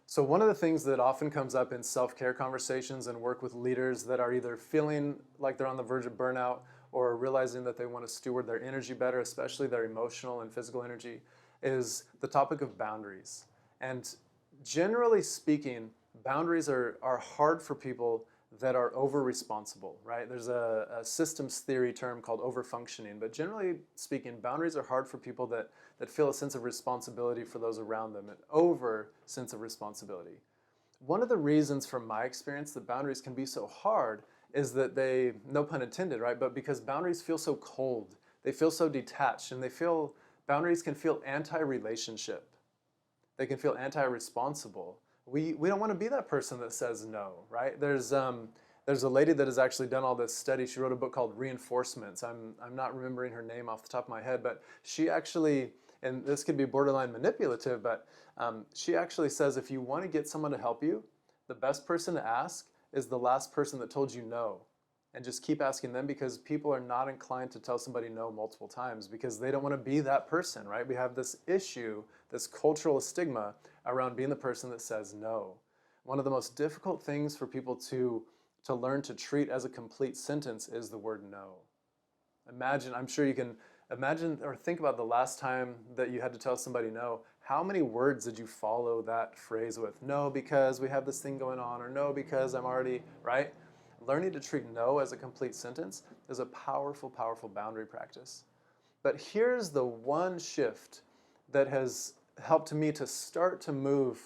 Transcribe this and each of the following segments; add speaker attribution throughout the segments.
Speaker 1: So one of the things that often comes up in self-care conversations and work with leaders that are either feeling like they're on the verge of burnout or realizing that they want to steward their energy better, especially their emotional and physical energy, is the topic of boundaries. And generally speaking, boundaries are hard for people that are over responsible, right? There's a systems theory term called overfunctioning, but generally speaking, boundaries are hard for people that feel a sense of responsibility for those around them, an over sense of responsibility. One of the reasons from my experience that boundaries can be so hard is that they, no pun intended, right? But because boundaries feel so cold, they feel so detached, and boundaries can feel anti-relationship. They can feel anti-responsible. We don't want to be that person that says no, right? There's a lady that has actually done all this study. She wrote a book called Reinforcements. I'm not remembering her name off the top of my head, but she actually, and this could be borderline manipulative, but she actually says if you want to get someone to help you, the best person to ask is the last person that told you no. And just keep asking them, because people are not inclined to tell somebody no multiple times because they don't want to be that person, right? We have this issue, this cultural stigma around being the person that says no. One of the most difficult things for people to learn to treat as a complete sentence is the word no. Imagine, I'm sure you can imagine or think about the last time that you had to tell somebody no. How many words did you follow that phrase with? No, because we have this thing going on, or no, because I'm already, right? Learning to treat no as a complete sentence is a powerful, powerful boundary practice. But here's the one shift that has helped me to start to move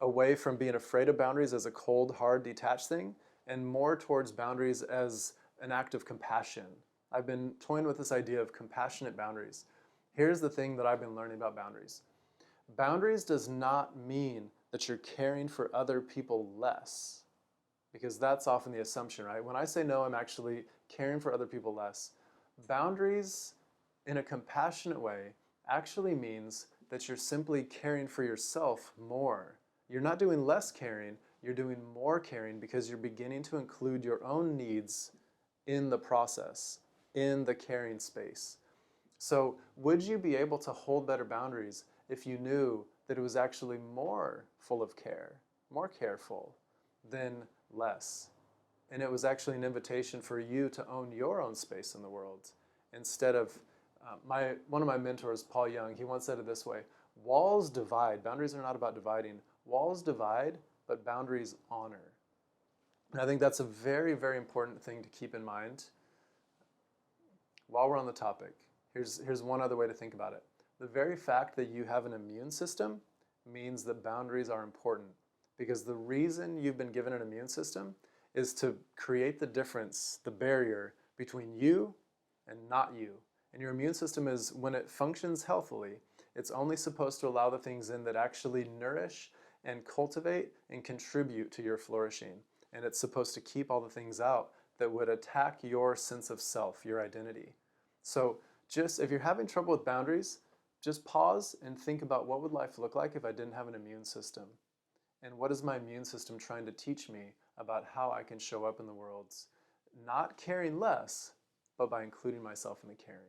Speaker 1: away from being afraid of boundaries as a cold, hard, detached thing and more towards boundaries as an act of compassion. I've been toying with this idea of compassionate boundaries. Here's the thing that I've been learning about boundaries. Boundaries does not mean that you're caring for other people less, because that's often the assumption, right? When I say no, I'm actually caring for other people less. Boundaries in a compassionate way actually means that you're simply caring for yourself more. You're not doing less caring, you're doing more caring because you're beginning to include your own needs in the process, in the caring space. So would you be able to hold better boundaries if you knew that it was actually more full of care, more careful than less? And it was actually an invitation for you to own your own space in the world instead of one of my mentors, Paul Young, he once said it this way: walls divide. Boundaries are not about dividing. Walls divide, but boundaries honor. And I think that's a very, very important thing to keep in mind. While we're on the topic, here's one other way to think about it. The very fact that you have an immune system means that boundaries are important, because the reason you've been given an immune system is to create the difference, the barrier between you and not you. And your immune system is, when it functions healthily, it's only supposed to allow the things in that actually nourish and cultivate and contribute to your flourishing. And it's supposed to keep all the things out that would attack your sense of self, your identity. So just if you're having trouble with boundaries, just pause and think about, what would life look like if I didn't have an immune system? And what is my immune system trying to teach me about how I can show up in the world, not caring less, but by including myself in the caring?